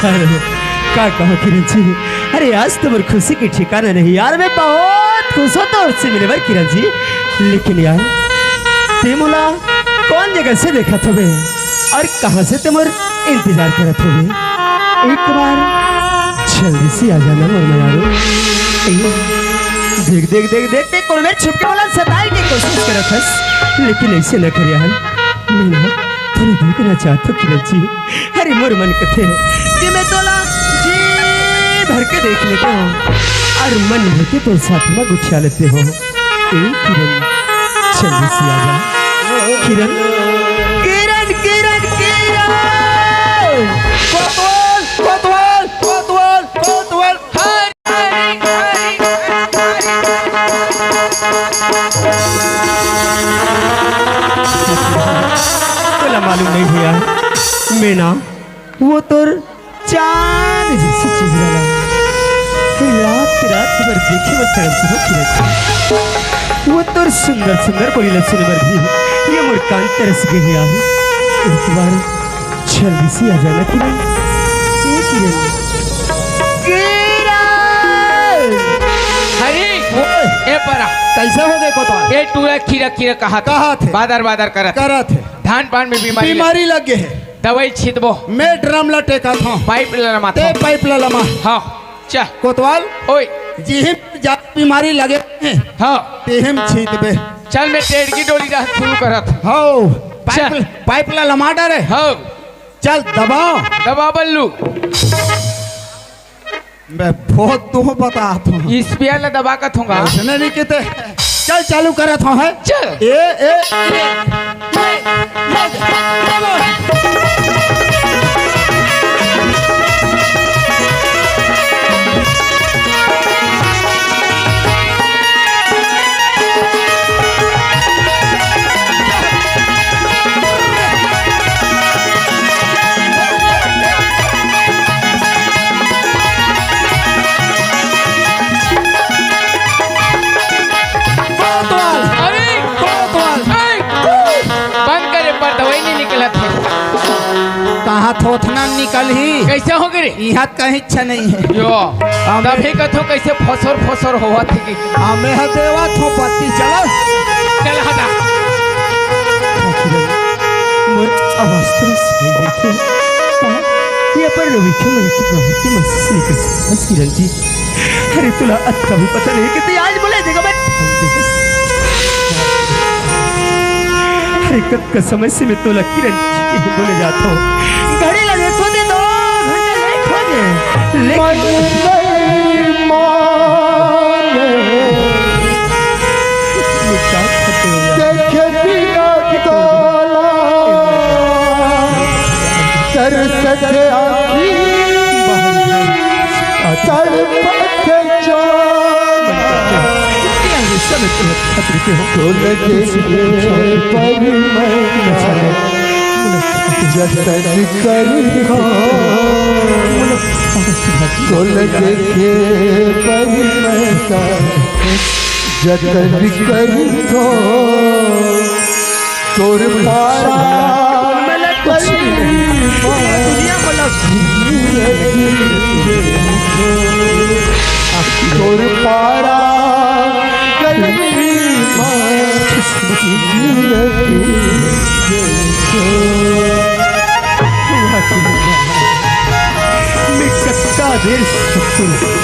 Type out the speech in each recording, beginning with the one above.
अरे क्या कहो किरण जी, अरे आज तो मेरी खुशी की ठिकाना नहीं यार। मैं बहुत खुश हूँ तो उससे मिले बार किरण जी, लेकिन यार ते मोला कौन जगह से देखा था बे और कहाँ से तुम इंतजार करा था बे? एक बार जल्दी से आ जाना मोर मयारो। देख देख देख देख देख कौन में छुप के वाला सताई की कोशिश कर रहा था, लेकिन ऐसे न कर यार। मैं ना थोड़ा देखना चाहता किरण जी। अरे मोर मन कथे कि मैं तोला जी भर के देख लेते हो और मन भर के तो साथ में गुच्छा लेते हो। किरण जल्दी से आ जा किरण किरण किरण किरण। कोतवाल कोतवाल कोतवाल कोतवाल। तोला मालूम नहीं भैया, मैं ना वो तोर चांद जैसी चीज वाला रात रात भर देखे मत तरस हो। वो तोर सुंदर सुंदर बोली सुन बर भी ये मोर कान तरस गए यार। एक बार जल्दी से आ जाना किरण। ए परा कैसे हो गए कोतवाल? ए टूरा खीरा खीरा कहा थे बादर बादर करत थे धान पान में बीमारी लग गए है। दवाई छिटबो मैं ड्रम ला टेका था पाइप लमा ते पाइप ला लमा। हाँ चा कोतवाल ओए जिहिम जा बीमारी लगे हैं हाँ तेहिम छीतबे। चल मैं टेढ़ की डोली रहा शुरू करत हो चल। पाइप ला लमा डरे हाँ चल दबाओ दबा बल्लू मैं बहुत तुम बता हूँ इस पिया ला दबा का थूंगा उसने नहीं कहते। चल चालू करे था है चल कहाँ थोथना निकल ही कैसे हो गए यहाँ कहीं इच्छा नहीं है यो तभी कथो कैसे फसर फसर हुआ थी हमें देवा थो पत्ती चलो चल हटा अवस्था से ये पर रवि क्यों मेरे की बहुत ही मस्ती से निकल सकता किरण जी। अरे तुला अच्छा भी पता नहीं कि आज बोले जगह मैं अरे कब का समय से मैं तुला किरण जी बोले जाता हूँ घड़ी लगे तो दे दो घंटे नहीं खोजे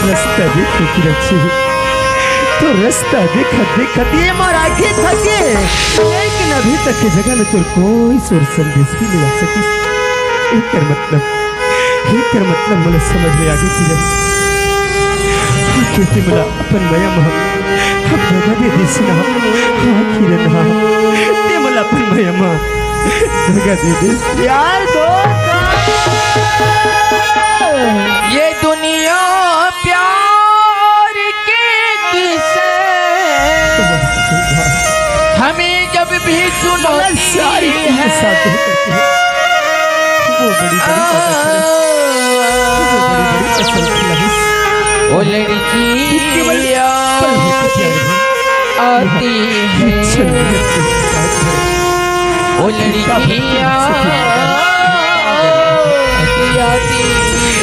रास्ता देखो कि रक्षी तो रास्ता देखा देखा ये मारा के थके, लेकिन अभी तक की जगह में तो कोई सुर संदेश भी नहीं आ सकी। एक कर मतलब मुझे समझ में आ गई कि मला अपन मया महा हम जगह दे देसी ना किरण हा ते मला अपन मया महा जगह दे दे यार दो ये दुनिया प्यार के किस्से हमें जब भी सुनाती है वो बड़ी वो लड़की आती है वो लड़कियाँ आती है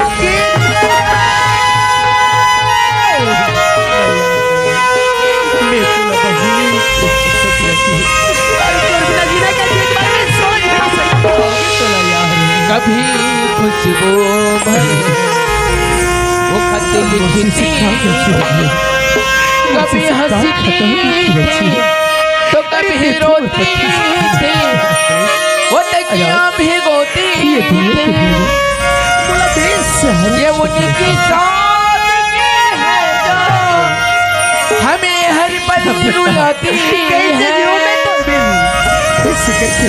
मैं तुला बहिणी तोर बिना जीना कैसे एक बार मैं सोच नहीं सकता तुला यार कभी खुशबू भरे वो खत लिखती थी, कभी हंसती थी तो कभी रोती थी, वो तकिया भिगोती थी। तुला देश ये उन्हीं की सादगी है जो हमें हर पल रुलाती कैसे है। जीऊं मैं तो बिन इस करके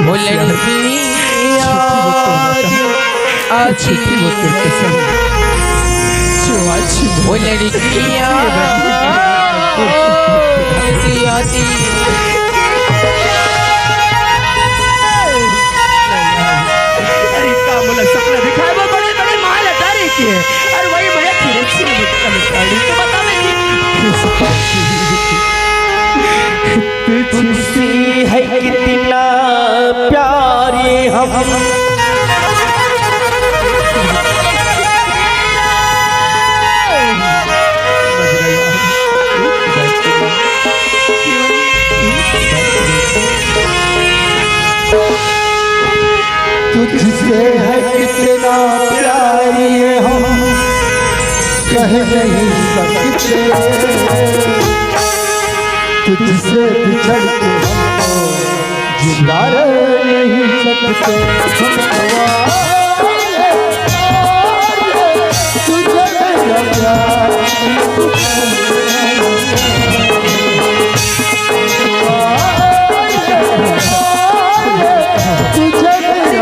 वो लड़की आती वो तेरे कसम जो आज वो लड़कियाँ आती अरे का मुला सपना दिखाए वो बड़े बड़े माल अटारे के और वही बड़े खीरे से निकाली तो बता मैं तुझसे है कितना प्यारे हम तुझसे है कितना प्यारे हम कह नहीं सकते, तुझसे बिछड़ के हमको जिंदा रह नहीं सकते। तुझे मेरा प्यार तुझे मेरा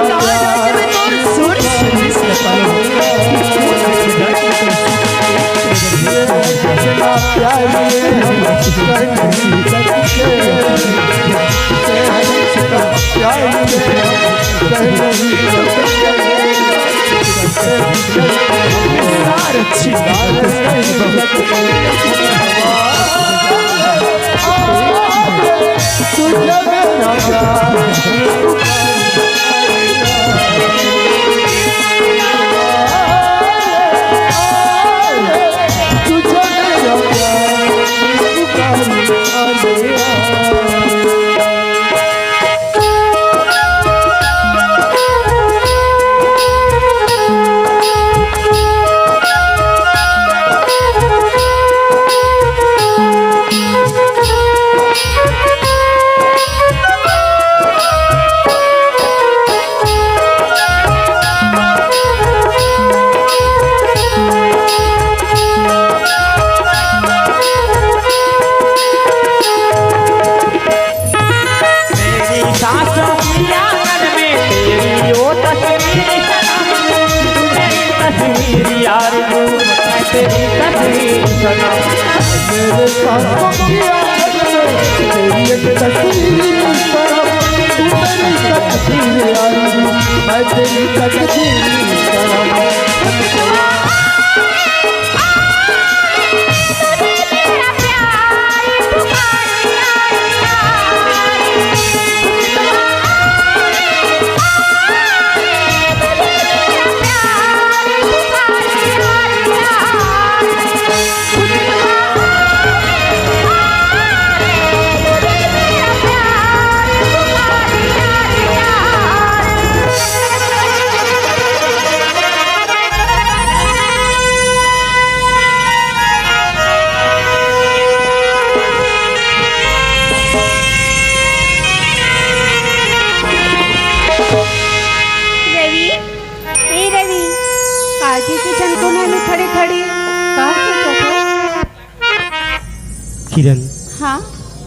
किरण हाँ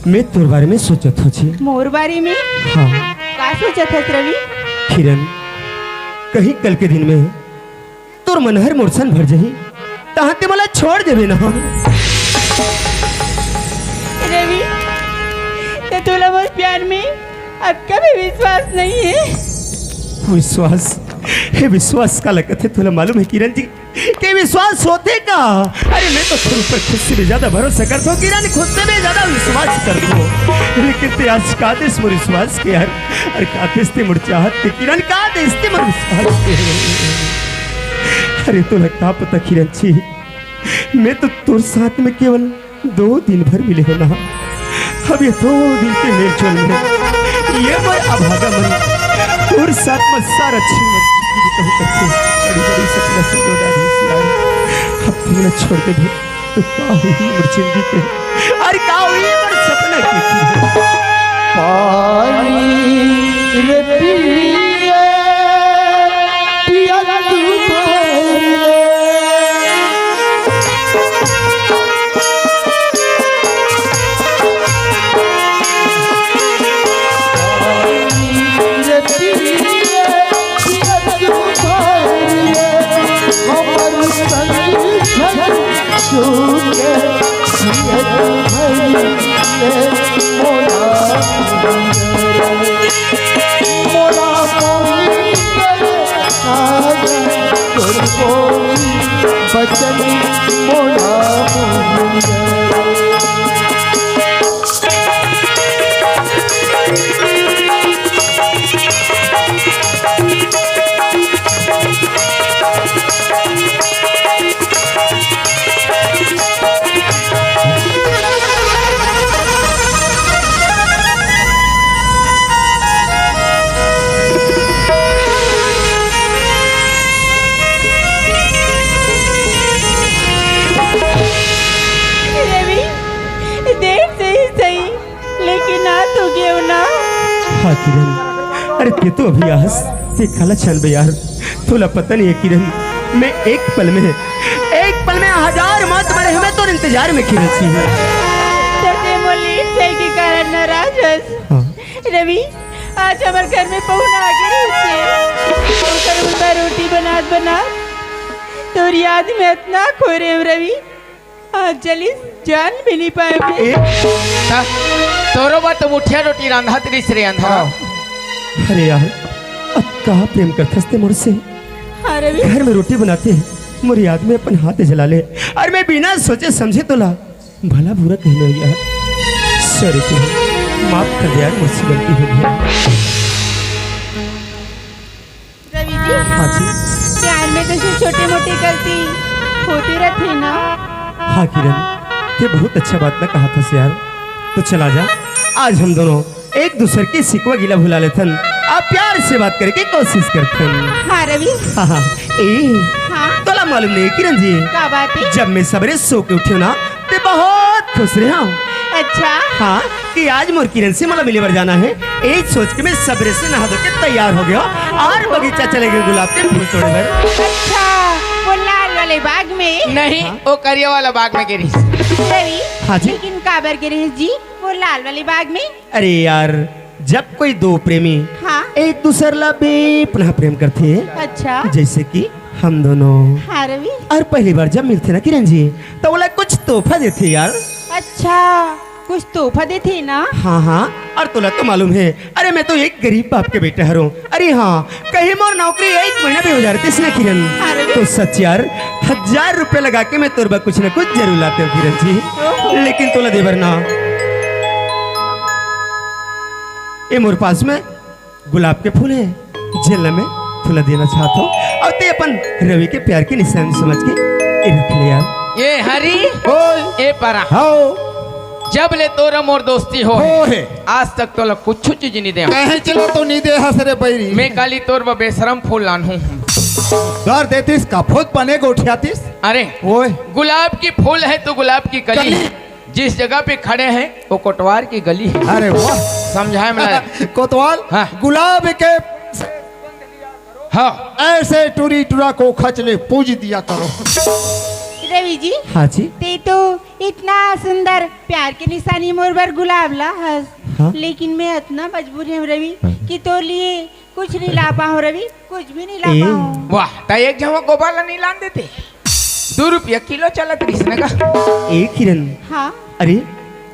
मैं तोर बारे में सोचत छी। मोर बारे में हाँ का सोचत हस रवि? किरण कहीं कल के दिन में तोर मनहर मोरसन भर जही तहाँ ते मला छोड़ देवे ना। रवि ते तुला बस प्यार में अब कभी विश्वास नहीं है। विश्वास हे विश्वास का लगत है तुला मालूम है किरण जी कि विश्वास होते का। अरे मैं तो तुम पर खुद से भी ज्यादा भरोसा करता हूँ किरण, खुद से भी ज्यादा विश्वास करता हूँ, लेकिन ते आज का देश मोर विश्वास के यार, अरे का देश ते मुड़ चाहत के किरण, का देश ते मोर विश्वास के। अरे तो लगता पता किरण छी, मैं तो तुर साथ में केवल 2 दिन भर मिले हो ना, अब ये 2 दिन के मेल चल में ये मैं अभागा मन और साथ में सारा अच्छी मन की कहूँ करते बड़ी बड़ी सपना से जोड़ा रही यार, अब तुमने छोड़ के भी तो का हुई मोर जिंदगी के, अरे का हुई मोर सपना के पानी रे पिए पिया तू बचन मोड़ा हाँ किरण, अरे ते तो अभी आहस ते काला चल बे यार, तुला पता नहीं है किरण, मैं एक पल में 1000 मौत मरे हमें तो इंतजार में किरण सी है। तबे मोली से के कारण नाराज हाँ। रवि आज हमारे घर में पहुंच आ गई से उनका रोटी बना तो याद में इतना खो रहे हैं रवि, आज जली जान भी नहीं पाए। तोरो बात मुठिया रोटी रांधा तेरी श्री अंधा। अरे यार अब कहाँ प्रेम करते थे मुझसे, हाँ रवि घर में रोटी बनाते मोरी याद में अपन हाथ जला ले, और मैं बिना सोचे समझे तो ला भला बुरा कहने यार, सॉरी माफ कर दे यार, मुझसे गलती हो गई। रवि जी हाँ जी। प्यार में कैसे छोटी मोटी गलती होती रहती ना। हाँ किरण ये बहुत अच्छा बात ना कहा था यार, तो चला जा आज हम दोनों एक दूसरे की सिकवा गिला भुला लेथन, आप प्यार से बात करके कोशिश करथन। हाँ रवि हाँ हाँ हाँ तोला मालूम नहीं किरण जी, क्या बात है? जब मैं सवेरे सो के उठी ना ते बहुत खुश रहा हूँ। अच्छा हाँ कि आज मोर किरण से मला मिले बर जाना है, एक सोच के मैं सवेरे से नहा धो के तैयार हो गया और बगीचा चले गए गुलाब के फूल तोड़े बर। अच्छा वो लाल वाले बाग में नहीं वो करिया वाला बाग में गिरी। रवि हाँ जी। लेकिन काबर गिरी जी वो लाल वाले बाग में? अरे यार जब कोई दो प्रेमी हाँ एक दूसरे ला बेपनाह प्रेम करते हैं, अच्छा जैसे कि हम दोनों, हाँ रवि और पहली बार जब मिलते ना किरण जी तो बोला कुछ तोहफा देते यार। अच्छा कुछ तोहफा देते ना। हाँ हाँ और तुला तो मालूम है, अरे मैं तो एक गरीब बाप के बेटा हूँ, अरे हाँ कहीं मोर नौकरी 1 महीना भी हो जाती इसने किरण, अरे। तो सच यार 1000 रुपए लगा के मैं तोरबा कुछ न कुछ जरूर लाते हूँ किरण जी, लेकिन तुला देवर ना ये मोर पास में गुलाब के फूल है जेल में तुला देना चाहता हूँ, और ते अपन रवि के प्यार की निशानी समझ के ये रख ले यार। ये हरी ओए ए परा हाओ जब ले तोरा मोर दोस्ती हो हो है आज तक तो कुछ चीज नहीं दे। कहे चलो तो नहीं दे हसरे बैरी मैं काली तोर व बेशरम फूल लान हूँ। घर देतीस का फूट बने को उठियातीस। अरे ओए गुलाब की फूल है तो गुलाब की कली है, जिस जगह पे खड़े हैं वो कोटवार की गली है। अरे वाह समझाए मिला कोतवाल हाँ। गुलाब के हाँ ऐसे टूरी टूरा को खचले पूज दिया करो। रवि जी हाँ जी ते तो इतना सुंदर प्यार की निशानी मोर पर गुलाब ला हस हाँ? लेकिन मैं इतना मजबूर हूँ रवि कि तो लिए कुछ नहीं ला पाऊँ रवि, कुछ भी नहीं ला ए। पाऊँ। वाह तो एक जमा गोपाला नहीं लान देते 2 रुपया किलो चला कृष्ण का। ए किरण हाँ अरे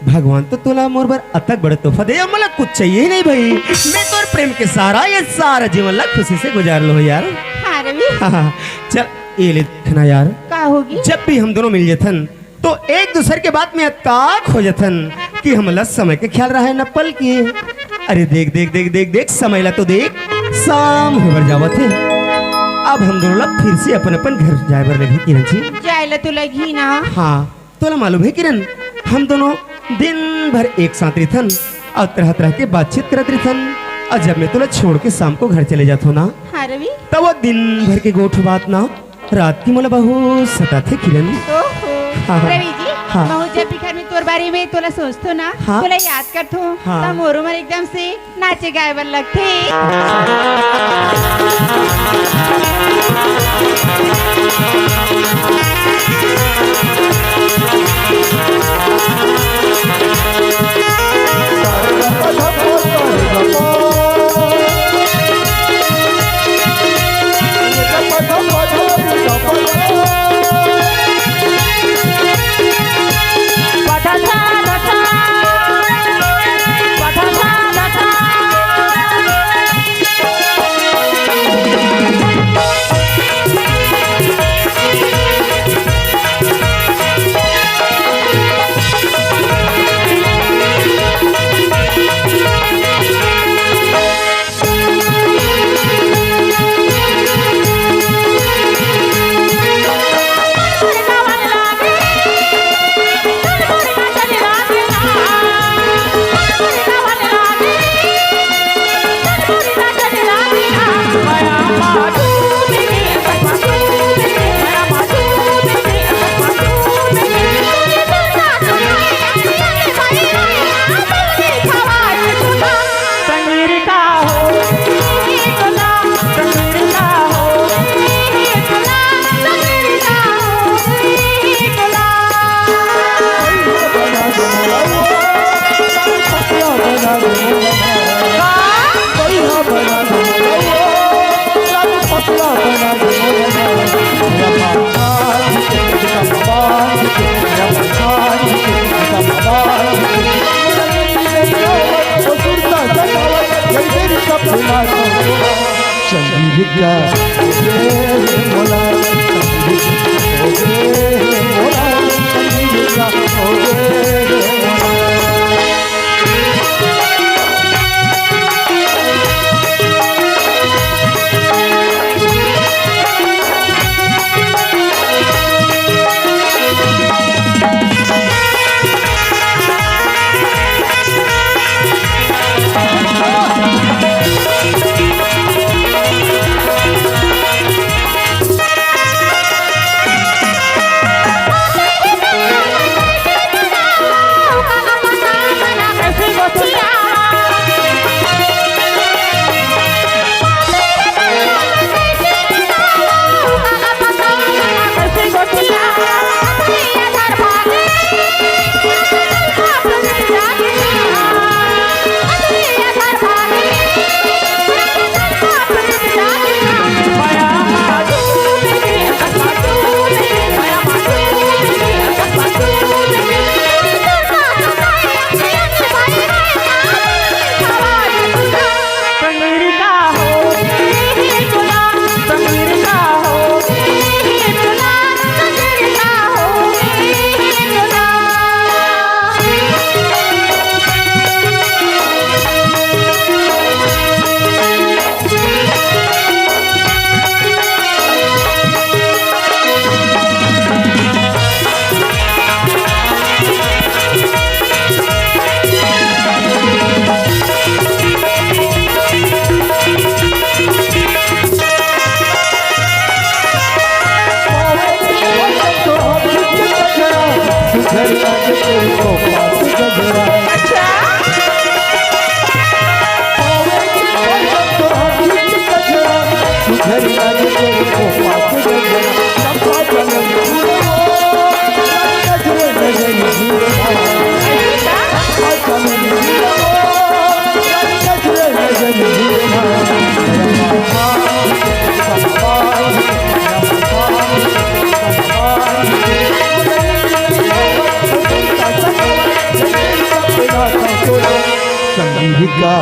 भगवान तो तोला मोर बर अतक बड़ा तोहफा दे, मला कुछ चाहिए ही नहीं भाई, मैं तो प्रेम के सारा ये सारा जीवन ला खुशी से गुजार लो यार। हाँ रवि हाँ, चल ये ले देखना यार, का होगी? जब भी हम दोनों मिल जथन तो एक दूसरे के बात में अताक हो जथन कि हमला समय के ख्याल रहा है न पल की। अरे देख देख देख देख देख समय ला तो देख, शाम होकर जावत है। अब हम दोनों लोग फिर से अपन अपन घर जाए बर लगी किरण जी। जायला तो लगी ना। हाँ तोला मालूम है किरण, हम दोनों दिन भर एक साथ रहथन और तरह तरह के बातचीत करत रहथन। और जब मैं तुला छोड़ के शाम को घर चले जात हो ना, हाँ रवि। तब वो दिन भर के गोठ बात ना रात की मोला बहुत सताथे किरण। ओहो हाँ, हाँ। रवि जी, हाँ। मैं जब भी घर में तोर बारे में तोला सोचतो ना, हाँ। तोला याद करतो, हाँ। तब मोरो मन एकदम से नाचे गाए बर लगथे। संगीत का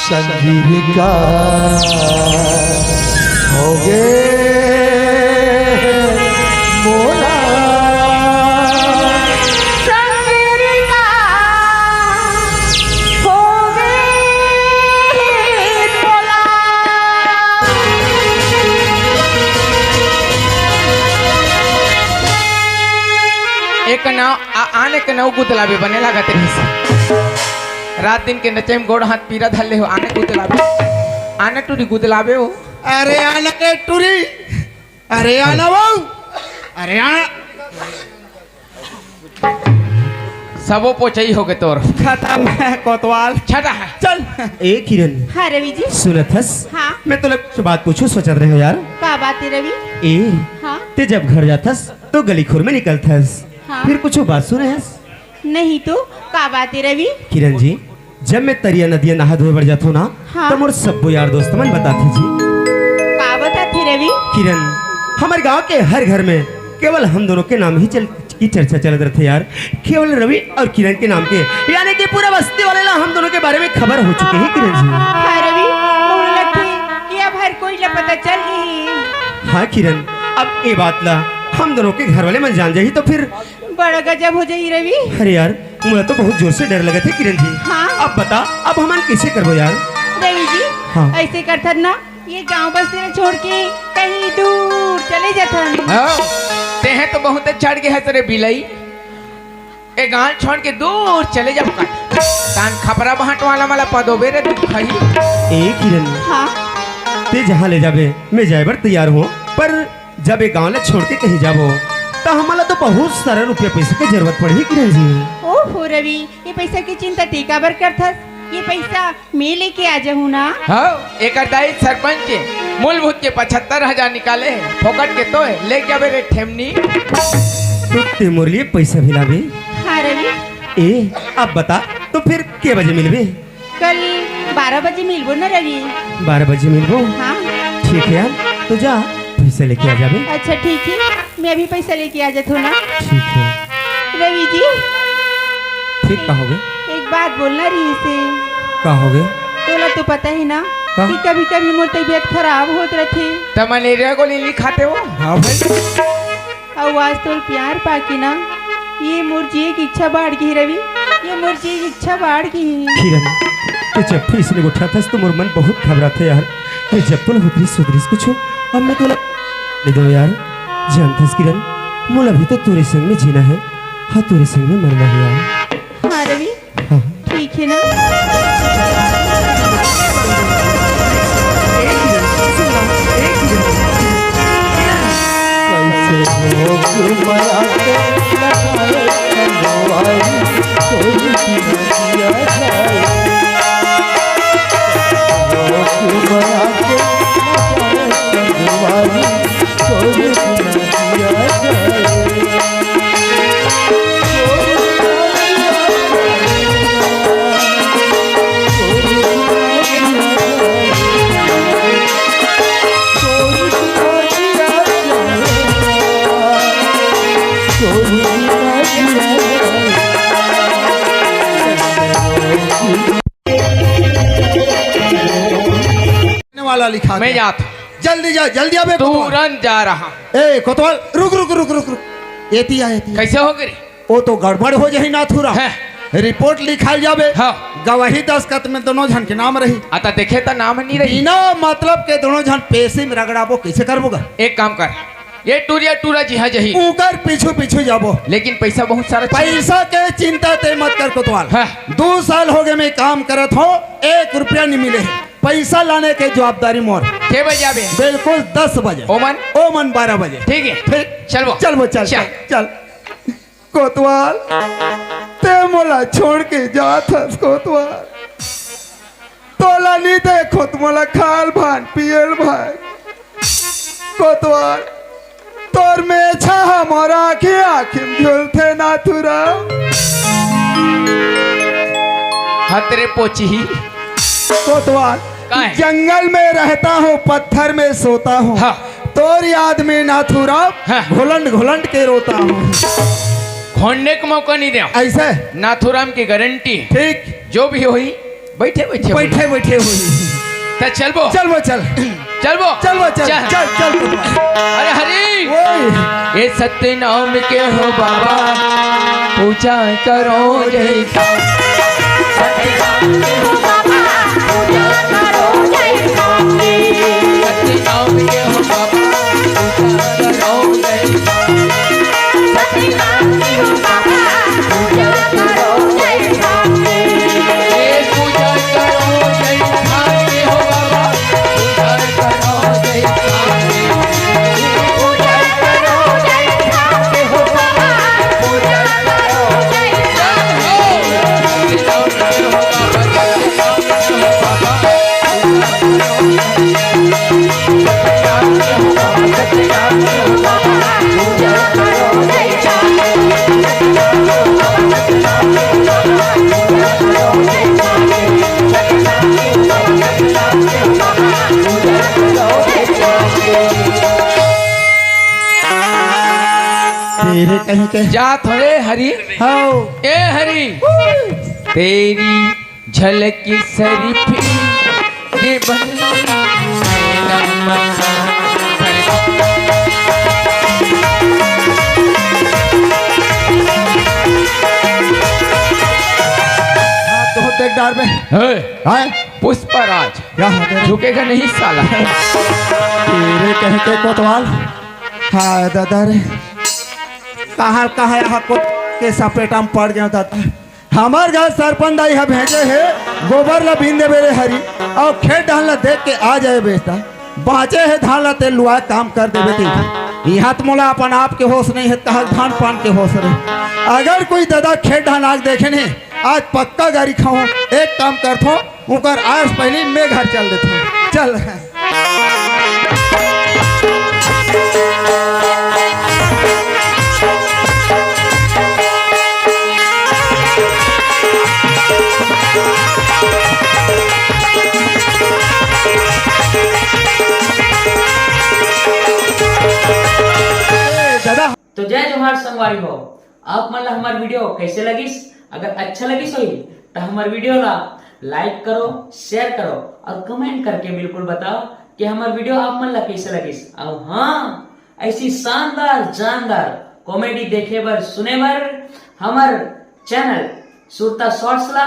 संगीत का हो गे मोला एक नाव आने के नाव गुतलाबे बने लगा तेरे से रात दिन के नचे में गोड़ हाथ पीरा धल्ले हो आने गुतलाबे आने टूरी गुतलाबे हो अरे आना रे टूरी, अरे आना वो, अरे आना। सबो पोचई हो गए तोर खत्म है कोतवाल। छटा है चल ए किरण हाँ रवि जी। सुनत हस हाँ मैं तो कुछ बात पूछूं सोचत रहे हो यार। का बात है रवि? ए हाँ ते जब घर जाथस तो गली खोर में निकलथस हाँ। फिर कुछ बात सुने हस? नहीं तो का बात है रवि? किरण जी जब मैं तरिया नदिया नहा धोए बढ़ जाता हूँ ना हाँ। तो मोर सबो यार दोस्त मन बताते जी। का बताते रवि? किरण हमारे गांव के हर घर में केवल हम दोनों के नाम ही की चर्चा चलत रहे थे यार। केवल रवि और किरण के नाम के यानी कि पूरा बस्ती वाले ला हम दोनों के बारे में खबर हो चुकी है किरण जी। हाँ रवि मुझे लगता है कि अब हर कोई ला पता चल गई। हाँ किरण अब ये बात ला हम दोनों के घर वाले मन जान जाही तो फिर बड़ा गजब हो जाई रवि। अरे यार मुझे तो बहुत जोर से डर लगे थे किरण जी। हाँ। अब बता अब हम कैसे करबो यार? रवि जी हाँ। ऐसे करथन ना ये गांव बस्ती न छोड़ के कहीं दूर चले जाथन। हाँ ते हैं तो बहुत चढ़ गए है तेरे बिलई ए गांव छोड़ के दूर चले जाओ कान खपरा बहाट वाला वाला पदोबे रे तू खाई ए किरण हाँ ते जहाँ ले जाबे मैं जाए बर तैयार हूँ पर जब ये गाँव ले छोड़ के कहीं जाबो तो हमारा तो बहुत सारा रुपया पैसे की जरूरत पड़ी किरण जी। ओहो रवि ये पैसा की चिंता टीका बर करथस। ये पैसा मैं लेके आ जाऊँ ना। हाँ एक दाई सरपंच के मूलभूत के 75,000 निकाले हैं फोकट के तो है ले क्या रे ठेमनी तो ते मोर लिए पैसा भी लाबे? हाँ रवि ए अब बता तो फिर के बजे मिलबे? कल 12 बजे मिलबो ना रवि? 12 बजे मिलबो? हाँ ठीक है यार तो जा पैसा लेके आ जाबे। अच्छा ठीक है मैं अभी पैसा लेके आ जाता हूँ ना। ठीक है रवि जी ठीक कहोगे? एक बात बोलना रही से कहोगे? तोला तो पता है ना हाँ? कि कभी कभी मोर तबीयत खराब होत रहथे तो मलेरिया गोली नहीं खाते हो? हाँ भाई और आज तो प्यार पाकी ना ये मोर जिए की इच्छा बढ़ गई रवि। ये मोर जिए की इच्छा बढ़ गई। किरण तो जब फिर इसने उठा था तो मोर मन बहुत घबरा था यार। तो जब तो उतरी सुधरीस कुछ हो अब मैं तो ले दो यार जानथस किरण मोल अभी तो तेरे संग में जीना है। हाँ तेरे संग में मरना है यार। हाँ रवि हाँ ठीक है ना। कैसे लोग माया के लगाए कंगवाई कोई किया जाए लोग माया के लगाए कंगवाई कोई किया जाए वाला लिखा मैं गया। जाता जल्दी जा जल्दी आबे कोतवाल। तुरंत जा रहा ए कोतवाल रुक रुक रुक रुक रुक एती आती कैसे हो गई? वो तो गड़बड़ हो जाही ना थुरा है। रिपोर्ट लिखाई जाबे हाँ। गवाही दस्खत में दोनों जन के नाम रही आता देखे तो नाम नहीं रही। बिना मतलब के दोनों जन पैसे में रगड़ाबो कैसे करबोगा? एक काम कर ये टूरिया टूरा जी हाँ जही ऊकर पीछू पीछू जाबो लेकिन पैसा बहुत सारा चाहिए। पैसा के चिंता ते मत कर कोतवाल। हाँ। 2 साल हो गए मैं काम करत हो 1 रुपया नहीं मिले है। पैसा लाने के जवाबदारी मोर। के बजे आबे? बिल्कुल 10 बजे ओमन ओमन 12 बजे ठीक है ठीक चलो चल वो चल चल चल कोतवाल ते मोला छोड़ के जात हस कोतवाल पानी देखो तुम्हारा खाल भान पियल भाई कोतवाल तोर में छा हमारा के आखिम झुलते नाथुरा हतरे पोची कोतवाल काहे? जंगल में रहता हूँ पत्थर में सोता हूँ हाँ। तोर याद में नाथुरा हाँ। घुलंड घुलंड के रोता हूँ खोलने का मौका नहीं दे ऐसे नाथुराम की गारंटी ठीक जो भी हुई बैठे बैठे बैठे बैठे हुई तो चल वो चल वो चल चल वो चल वो चल चल चल कोतवाल। अरे हरी ओए ये सत्य नाम के हो बाबा पूजा करो जय सत्य नाम के हो बाबा पूजा करो जय पूजा करो जय के हो बाबा पूजा करो जय तेरे कहीं के जा थोड़े हरी हाँ ए हरी तेरी झलक शरीफी के तो देख डार में हाँ पुष्पराज क्या है झुकेगा नहीं साला तेरे कहीं के कोतवाल हाँ दादा रे कहाँ कहाँ यहाँ को के सपेटा में पड़ गया दादा हमार घर सरपंच दाई है भेजे है गोबर ला बीन दे बेरे हरी और खेत डाल ला देख के आ जाए बेटा बाँचे है धान ला तेल लुआ काम कर दे बेटी यहाँ तो मोला अपन आप के होश नहीं है कहा धान पान के होश रहे अगर कोई दादा खेत धान आग देखे नहीं आज पक्का गाड़ी खाऊं एक काम करथो उकर आज पहले मैं घर चल देता चल दादा तो जय जोहार संगवारी हो आप मन ला हमार वीडियो कैसे लगिस अगर अच्छा लगिस होई तो हमार वीडियो ला लाइक करो शेयर करो और कमेंट करके बिल्कुल बताओ कि हमार वीडियो आप मन ला कैसे लगिस और हाँ ऐसी शानदार जानदार कॉमेडी देखे बर सुने बर हमार चैनल सुरता शॉर्ट्स ला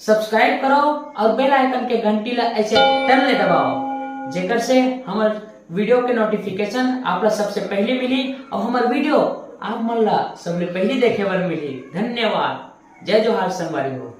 सब्सक्राइब करो और बेल आइकन के घंटी ला ऐसे टन ले दबाओ जेकर से हमार वीडियो के नोटिफिकेशन आप ला सबसे पहले मिली और हमार वीडियो आप मन ला सबले पहले देखे बर मिली। धन्यवाद। जय जोहार संगवारी हो।